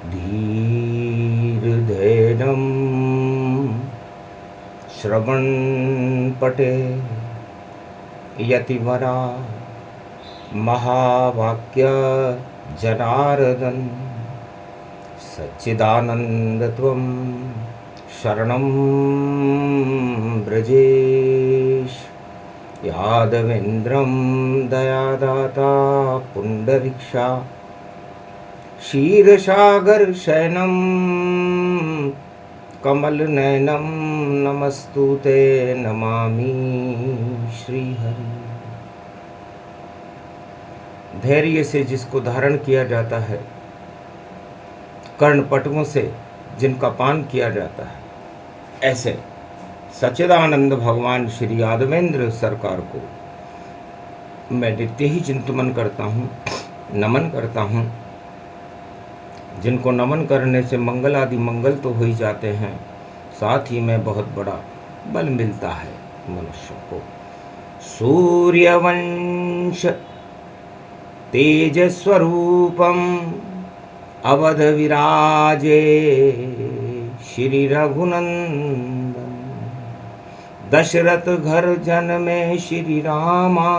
धीर्धैर्यं श्रवणपटे यतिवरा महावाक्य जनार्दन सच्चिदानन्दत्वं शरणं ब्रजेश यादवेन्द्रं दयादाता पुण्डरीक्षा क्षीरसागरशयनं कमलनयनं नमस्तुते नमामि श्रीहरि। धैर्य से जिसको धारण किया जाता है, कर्णपटुओं से जिनका पान किया जाता है, ऐसे सच्चिदानंद भगवान श्री यादवेंद्र सरकार को मैं नित्य ही चिंतन करता हूँ, नमन करता हूँ। जिनको नमन करने से मंगल आदि मंगल तो हो ही जाते हैं, साथ ही में बहुत बड़ा बल मिलता है मनुष्य को। सूर्यवंश तेजस्वरूपम अवध विराजे श्री रघुनंदन। दशरथ घर जन्मे श्री रामा,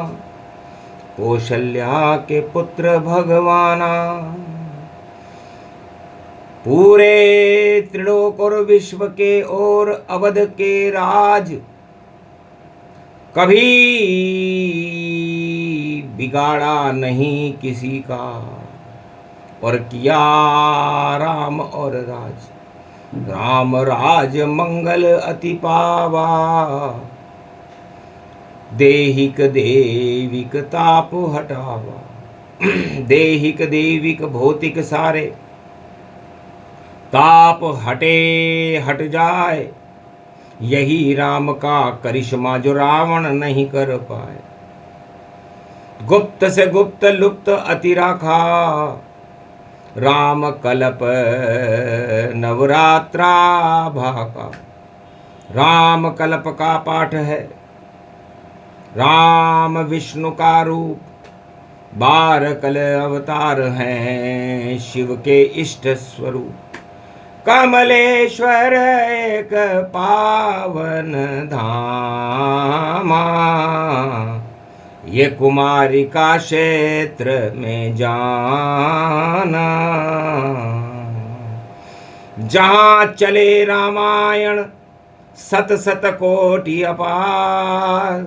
कौशल्या के पुत्र भगवाना। पूरे त्रिलोक और विश्व के और अवध के राज कभी बिगाड़ा नहीं किसी का, और किया राम और राज। राम राज मंगल अति पावा, देहिक देविक ताप हटावा। देहिक देविक भौतिक सारे ताप हटे हट जाए, यही राम का करिश्मा जो रावण नहीं कर पाए। गुप्त से गुप्त लुप्त अति राखा, राम कल्प नवरात्रा भाका। राम कल्प का पाठ है, राम विष्णु का रूप, 12 कल अवतार हैं शिव के इष्ट स्वरूप। कमलेश्वर एक पावन धामा, ये कुमारी का क्षेत्र में जाना। जहाँ चले रामायण सत सत कोटि अपार,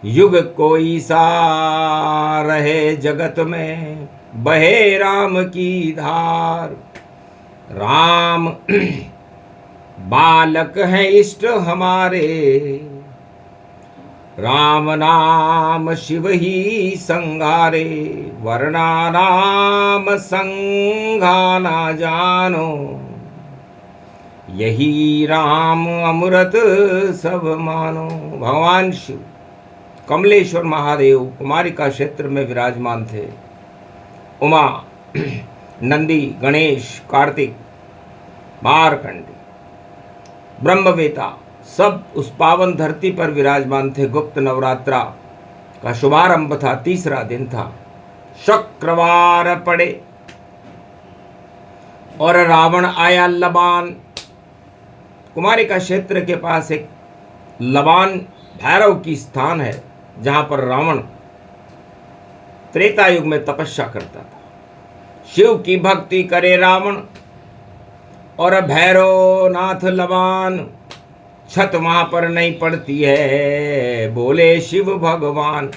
युग कोई सा रहे जगत में, बहे राम की धार। राम बालक हैं इष्ट हमारे, राम नाम शिव ही संगारे। वरना राम संगा ना जानो, यही राम अमृत सब मानो। भगवान शिव कमलेश्वर महादेव कुमारिका क्षेत्र में विराजमान थे। उमा, नंदी, गणेश, कार्तिक, मारकंडी, ब्रह्मवेता सब उस पावन धरती पर विराजमान थे। गुप्त नवरात्रा का शुभारंभ था, तीसरा दिन था। शुक्रवार पड़े और रावण आया लबान। कुमारिका क्षेत्र के पास एक लबान भैरव की स्थान है, जहां पर रावण त्रेता युग में तपस्या करता था। शिव की भक्ति करे रावण और भैरव नाथ लबान। छत वहां पर नहीं पड़ती है, बोले शिव भगवान।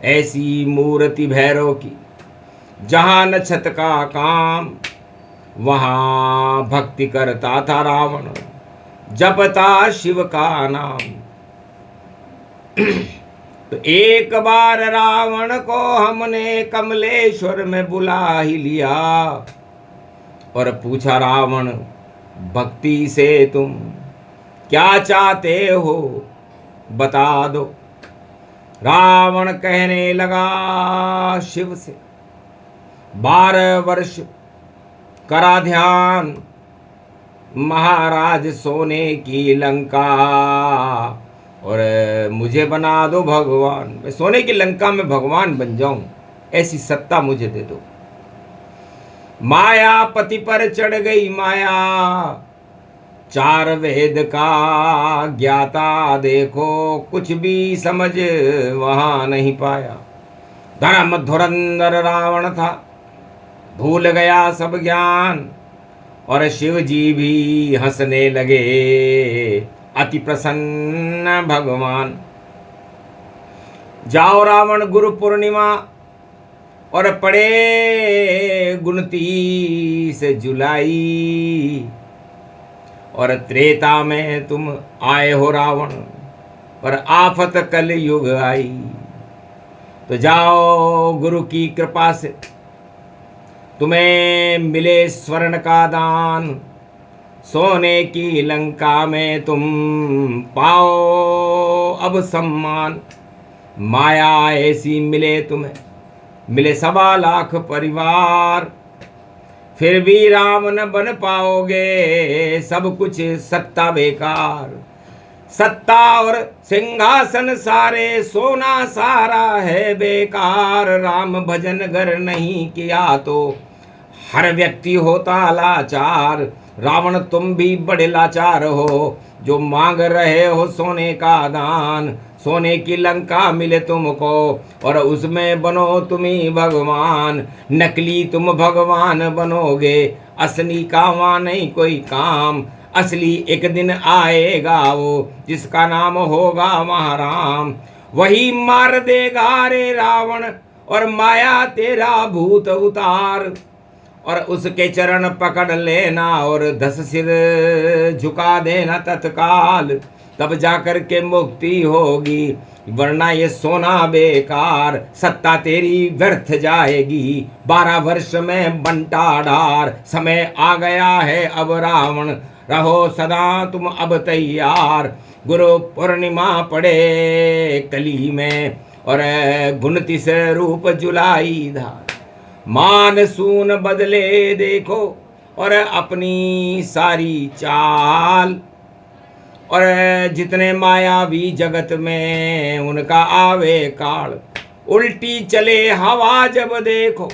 ऐसी मूर्ति भैरव की, जहां न छत का काम, वहां भक्ति करता था रावण, जपता शिव का नाम। तो एक बार रावण को हमने कमलेश्वर में बुला ही लिया और पूछा, रावण भक्ति से तुम क्या चाहते हो बता दो। रावण कहने लगा शिव से, 12 वर्ष करा ध्यान, महाराज सोने की लंका और मुझे बना दो भगवान। मैं सोने की लंका में भगवान बन जाऊं, ऐसी सत्ता मुझे दे दो। माया पति पर चढ़ गई माया, चार वेद का ज्ञाता देखो कुछ भी समझ वहां नहीं पाया। धर्म धुरंधर रावण था, भूल गया सब ज्ञान, और शिव जी भी हंसने लगे, अति प्रसन्न भगवान। जाओ रावण गुरु पूर्णिमा, और पड़े 29 जुलाई, और त्रेता में तुम आए हो रावण, पर आफत कल युग आई। तो जाओ गुरु की कृपा से तुम्हें मिले स्वर्ण का दान, सोने की लंका में तुम पाओ अब सम्मान। माया ऐसी मिले तुम्हें, मिले 1.25 लाख परिवार, फिर भी राम न बन पाओगे, सब कुछ सत्ता बेकार। सत्ता और सिंहासन सारे, सोना सारा है बेकार। राम भजन गर नहीं किया तो हर व्यक्ति होता लाचार। रावण तुम भी बड़े लाचार हो, जो मांग रहे हो सोने का दान। सोने की लंका मिले तुमको, और उसमें बनो तुम्ही भगवान। नकली तुम भगवान बनोगे, असली का वहाँ नहीं कोई काम। असली एक दिन आएगा वो, जिसका नाम होगा वहाँ राम। वही मार देगा रे रावण, और माया तेरा भूत उतार। और उसके चरण पकड़ लेना, और 10 सिर झुका देना तत्काल। तब जाकर के मुक्ति होगी, वरना ये सोना बेकार। सत्ता तेरी व्यर्थ जाएगी, 12 वर्ष में बंटा ढार। समय आ गया है अब रावण, रहो सदा तुम अब तैयार। गुरु पूर्णिमा पड़े कली में, और 29 रूप जुलाई धार। मानसून बदले देखो, और अपनी सारी चाल। और जितने मायावी जगत में उनका आवे काल। उल्टी चले हवा जब देखो,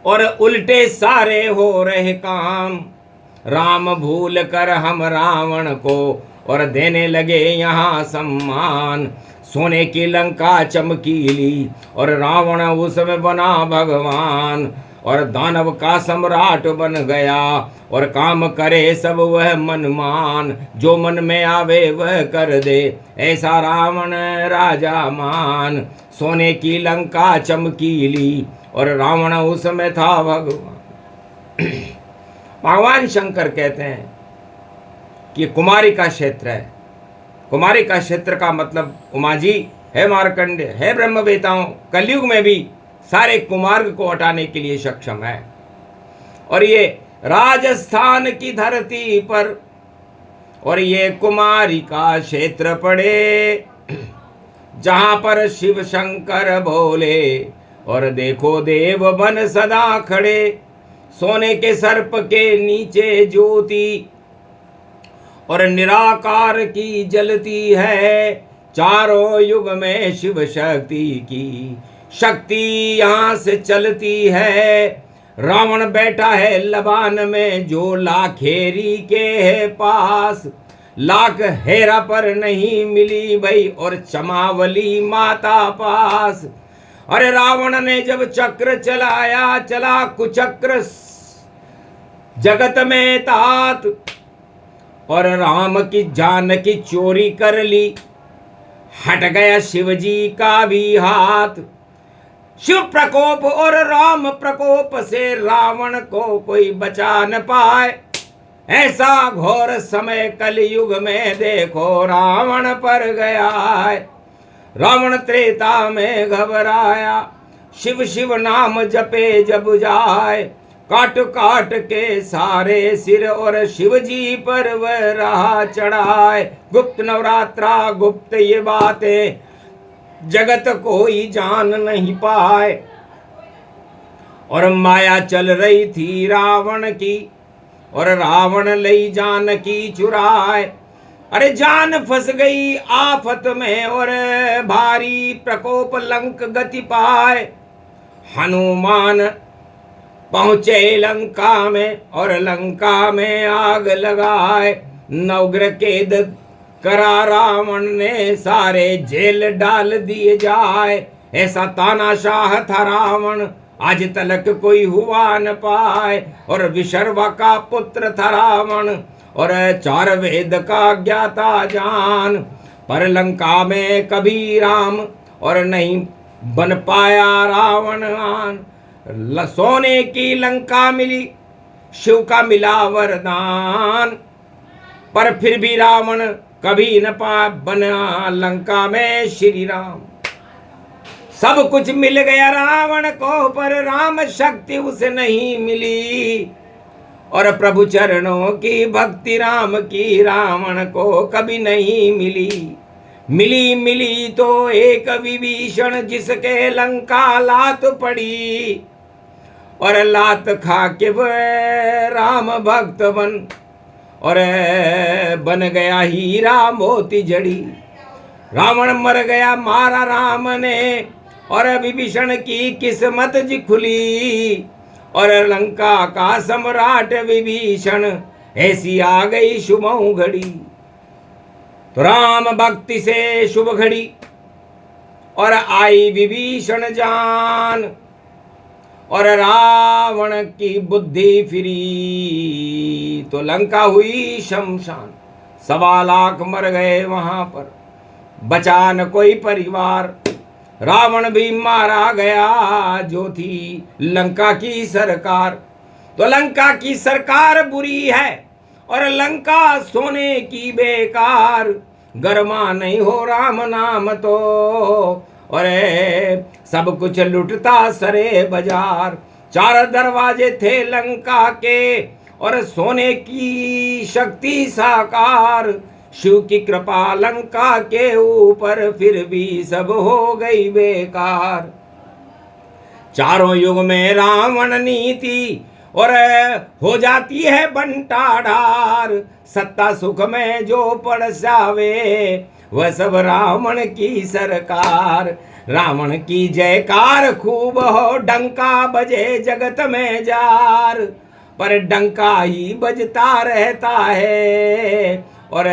और उल्टे सारे हो रहे काम। राम भूल कर हम रावण को, और देने लगे यहाँ सम्मान। सोने की लंका चमकीली, और रावण उसमें बना भगवान। और दानव का सम्राट बन गया, और काम करे सब वह मनमान। जो मन में आवे वह कर दे, ऐसा रावण राजा मान। सोने की लंका चमकीली, और रावण उसमें था भगवान। भगवान शंकर कहते हैं कि कुमारी का क्षेत्र है। कुमारी का क्षेत्र का मतलब उमा जी है, मार्कंडे है, ब्रह्मवेताओं कलयुग में भी सारे कुमार्ग को हटाने के लिए सक्षम है। और ये राजस्थान की धरती पर, और ये कुमारी का क्षेत्र पड़े, जहां पर शिव शंकर भोले, और देखो देव बन सदा खड़े। सोने के सर्प के नीचे ज्योति, और निराकार की जलती है। चारों युग में शिव शक्ति की शक्ति यहाँ से चलती है। रावण बैठा है लबान में, जो लाखेरी के है पास। लाख हेरा पर नहीं मिली भई, और चमावली माता पास। अरे रावण ने जब चक्र चलाया, चला कुचक्र जगत में तात, और राम की जान की चोरी कर ली। हट गया शिव जी का भी हाथ। शिव प्रकोप और राम प्रकोप से रावण को कोई बचा न पाए। ऐसा घोर समय कलयुग में देखो रावण पर गया है। रावण त्रेता में घबराया, शिव शिव नाम जपे जब जाए। काट काट के सारे सिर, और शिव जी पर वह रहा चढ़ाए। गुप्त नवरात्रा गुप्त ये बातें, जगत कोई जान नहीं पाए। और माया चल रही थी रावण की, और रावण लई जान की चुराए। अरे जान फंस गई आफत में, और भारी प्रकोप लंक गति पाए। हनुमान पहुंचे लंका में और लंका में आग लगाए। नवग्रह कैद करा रावण ने, सारे जेल डाल दिए जाए। ऐसा तानाशाह था रावण, आज तलक कोई हुआ न पाए। और विशर्वा का पुत्र था रावण, और 4 वेद का ज्ञाता जान। पर लंका में कभी राम और नहीं बन पाया रावण आन। सोने की लंका मिली, शिव का मिला वरदान, पर फिर भी रावण कभी न पा बना लंका में श्री राम। सब कुछ मिल गया रावण को, पर राम शक्ति उसे नहीं मिली। और प्रभु चरणों की भक्ति राम की रावण को कभी नहीं मिली। मिली तो एक विभीषण, जिसके लंका लात पड़ी। और लात खा के वह राम भक्त और बन गया हीरा मोती जड़ी। रावण मर गया मारा राम ने, और विभीषण की किस्मत जी खुली। और लंका का सम्राट विभीषण, ऐसी आ गई शुभ घड़ी। तो राम भक्ति से शुभ घड़ी, और आई विभीषण जान। और रावण की बुद्धि फिरी, तो लंका हुई शमशान। 1.25 लाख मर गए वहां पर, बचा न कोई परिवार। रावण भी मारा गया, जो थी लंका की सरकार। तो लंका की सरकार बुरी है, और लंका सोने की बेकार। गरमा नहीं हो राम नाम तो, और सब कुछ लुटता सरे बाजार। 4 दरवाजे थे लंका के, और सोने की शक्ति साकार। शिव की कृपा लंका के ऊपर, फिर भी सब हो गई बेकार। चारों युग में रावण नीति, और हो जाती है बंटाढार। सत्ता सुख में जो पड़ जावे, वह सब रावण की सरकार। रावण की जयकार खूब हो, डंका बजे जगत में जार। पर डंका ही बजता रहता है, और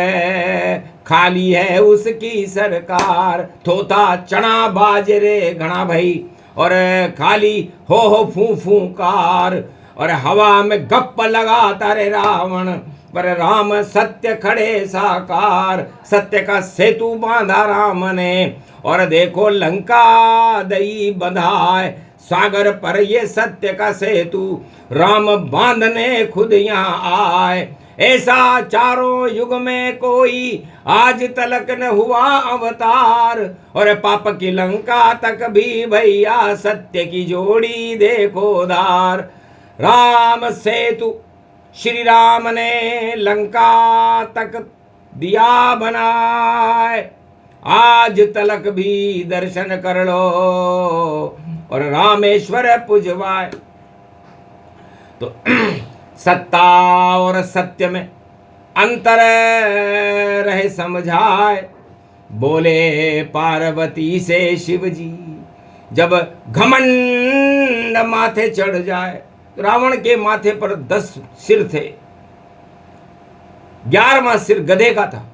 खाली है उसकी सरकार। थोथा चना बाजरे घना भई, और खाली हो फू फूकार। और हवा में गप लगाता रे रावण, पर राम सत्य खड़े साकार। सत्य का सेतु बांधा राम ने, और देखो लंका दई बंधाए। सागर पर ये सत्य का सेतु, राम बांधने खुद यहाँ आए। ऐसा चारों युग में कोई आज तलक न हुआ अवतार। और पाप की लंका तक भी भैया, सत्य की जोड़ी देखो धार। राम सेतु श्री राम ने लंका तक दिया बनाए। आज तलक भी दर्शन कर लो, और रामेश्वर पुजवाए। तो सत्ता और सत्य में अंतर रहे समझाए। बोले पार्वती से शिव जी, जब घमंड माथे चढ़ जाए। रावण के माथे पर 10 सिर थे, 11वां सिर गधे का था।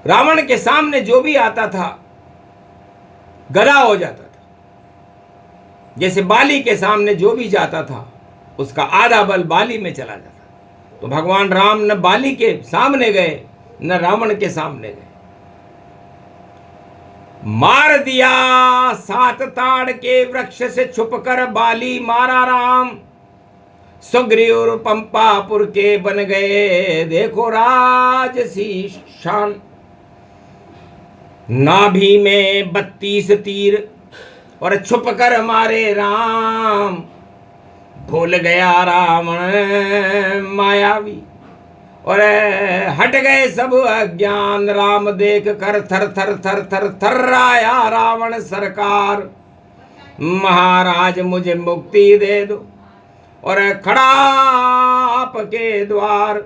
रावण के सामने जो भी आता था गधा हो जाता था। जैसे बाली के सामने जो भी जाता था, उसका आधा बल बाली में चला जाता। तो भगवान राम न बाली के सामने गए, न रावण के सामने गए। मार दिया 7 ताड़ के वृक्ष से छुपकर बाली मारा राम। सुग्रीव और पंपापुर के बन गए देखो राजसी शान। नाभि में 32 तीर और छुपकर मारे राम। भूल गया रावण मायावी और हट गए सब अज्ञान। राम देख कर थर थर थर थर थर्राया रावण सरकार। महाराज मुझे मुक्ति दे दो और खड़ा आपके द्वार।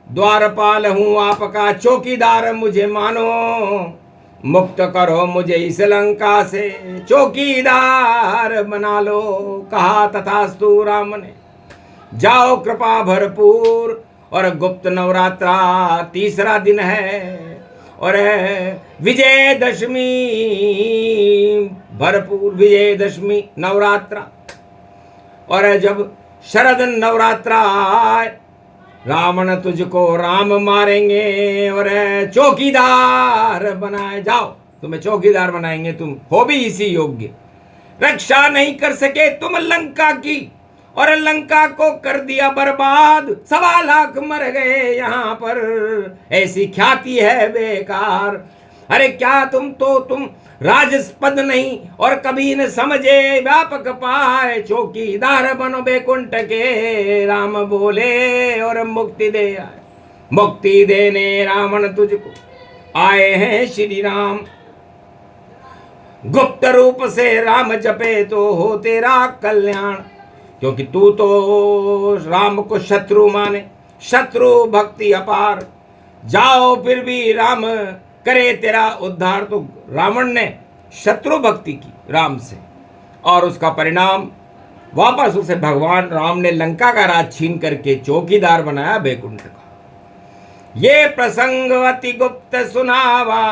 द्वारपाल हूँ आपका चौकीदार मुझे मानो। मुक्त करो मुझे इस लंका से, चौकीदार बना लो। कहा तथास्तु राम ने। जाओ कृपा भरपूर। और गुप्त नवरात्रा तीसरा दिन है और विजयदशमी भरपूर, विजयदशमी नवरात्रा। और जब शरद नवरात्रा आए, रावण तुझको राम मारेंगे और चौकीदार बनाए। जाओ, तुम्हें चौकीदार बनाएंगे, तुम हो भी इसी योग्य। रक्षा नहीं कर सके तुम लंका की, और लंका को कर दिया बर्बाद। 1.25 लाख मर गए यहाँ पर, ऐसी ख्याति है बेकार। अरे क्या तुम राजस्पद नहीं और कभी न समझे व्यापक पाए। चौकीदार बनो बैकुंठ के, राम बोले और मुक्ति दे आए। मुक्ति देने रावण तुझको आए हैं श्री राम। गुप्त रूप से राम जपे तो हो तेरा कल्याण। क्योंकि तू तो राम को शत्रु माने, शत्रु भक्ति अपार। जाओ फिर भी राम करे तेरा उद्धार। तो रावण ने शत्रु भक्ति की राम से, और उसका परिणाम वापस उसे भगवान राम ने लंका का राज छीन करके चौकीदार बनाया बैकुंठ का। ये प्रसंग अति गुप्त सुनावा,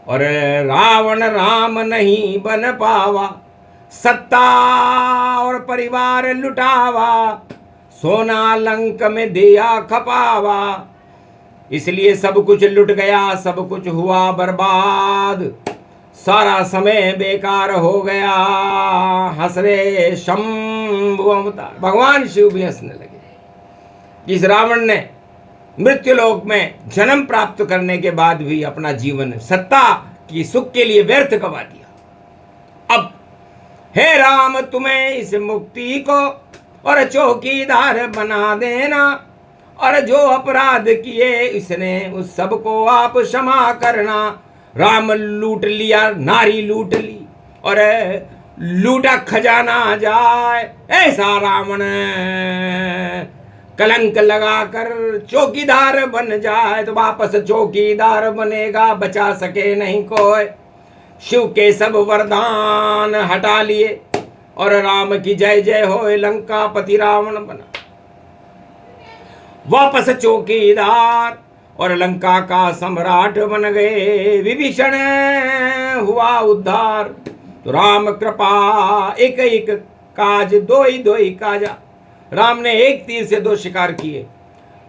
और रावण राम नहीं बन पावा। सत्ता और परिवार लुटावा, सोना लंक में दिया खपावा। इसलिए सब कुछ लुट गया, सब कुछ हुआ बर्बाद। सारा समय बेकार हो गया। हंस रे शंभु अवतार, भगवान शिव भी हंसने लगे। इस रावण ने मृत्युलोक में जन्म प्राप्त करने के बाद भी अपना जीवन सत्ता की सुख के लिए व्यर्थ गवा दिया। अब हे राम, तुम्हें इस मुक्ति को और चौकीदार बना देना, और जो अपराध किए इसने उस सब को आप क्षमा करना। राम लूट लिया, नारी लूट ली, और लूटा खजाना जाए, ऐसा रावण कलंक लगाकर चौकीदार बन जाए तो वापस चौकीदार बनेगा, बचा सके नहीं कोई। शिव के सब वरदान हटा लिए और राम की जय जय होए, लंकापति रावण बना वापस चौकीदार और लंका का सम्राट बन गए। विभीषण हुआ उद्धार। तो राम कृपा एक एक काज, दो ही काजा। राम ने एक तीर से 2 शिकार किए।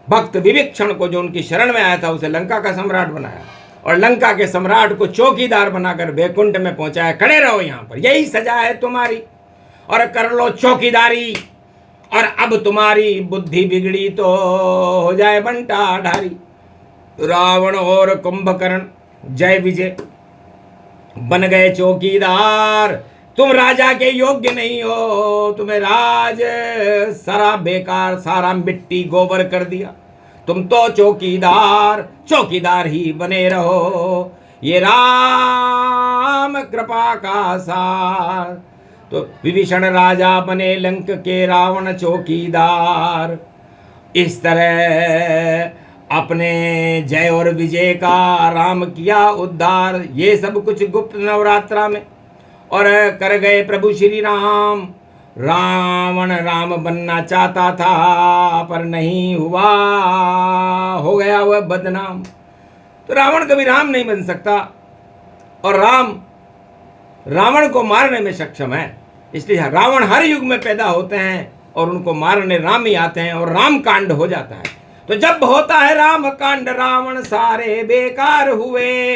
भक्त विभीषण को जो उनकी शरण में आया था उसे लंका का सम्राट बनाया, और लंका के सम्राट को चौकीदार बनाकर बैकुंठ में पहुंचाया। खड़े रहो यहाँ पर, यही सजा है तुम्हारी, और कर लो चौकीदारी। और अब तुम्हारी बुद्धि बिगड़ी तो हो जाए बंटा ढारी। रावण और कुंभकर्ण जय विजय बन गए चौकीदार। तुम राजा के योग्य नहीं हो, तुम्हें राज सारा बेकार, सारा मिट्टी गोबर कर दिया। तुम तो चौकीदार ही बने रहो। ये राम कृपा का सार। तो विभीषण राजा बने, लंक के रावण चौकीदार। इस तरह अपने जय और विजय का राम किया उद्धार। ये सब कुछ गुप्त नवरात्रा में और कर गए प्रभु श्री राम। रावण राम बनना चाहता था पर नहीं हुआ, हो गया वह बदनाम। तो रावण कभी राम नहीं बन सकता, और राम रावण को मारने में सक्षम है। इसलिए रावण हर युग में पैदा होते हैं और उनको मारने राम ही आते हैं, और राम कांड हो जाता है। तो जब होता है राम कांड, रावण सारे बेकार हुए।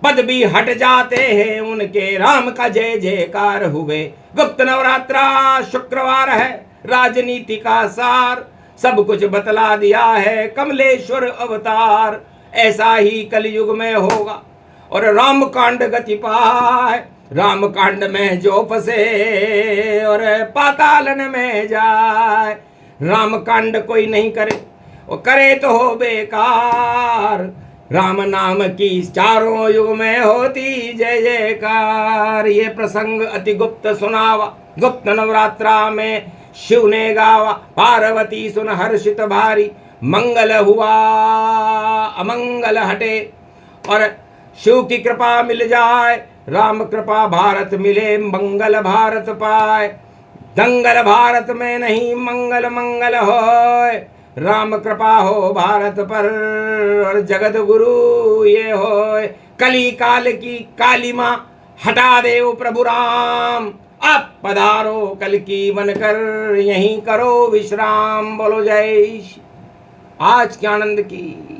पद भी हट जाते हैं उनके, राम का जय जयकार हुए। गुप्त नवरात्रा शुक्रवार है, राजनीति का सार सब कुछ बतला दिया है कमलेश्वर अवतार। ऐसा ही कलयुग में होगा और राम कांड गति पाए। राम कांड में जो फंसे और पातालन में जाए। राम कांड कोई नहीं करे, वो करे तो हो बेकार। राम नाम की चारों युग में होती जय जयकार। ये प्रसंग अति गुप्त सुनावा, गुप्त नवरात्रा में शिव ने गावा। पार्वती सुन हर्षित भारी, मंगल हुआ अमंगल हटे। और शिव की कृपा मिल जाए, राम कृपा भारत मिले, मंगल भारत पाए। दंगल भारत में नहीं मंगल मंगल होय, राम कृपा हो भारत पर और जगत गुरु ये होय। कली काल की काली माँ हटा देव प्रभु राम, अब पधारो कल की बनकर, यहीं करो विश्राम। बोलो जय श्री आज के आनंद की।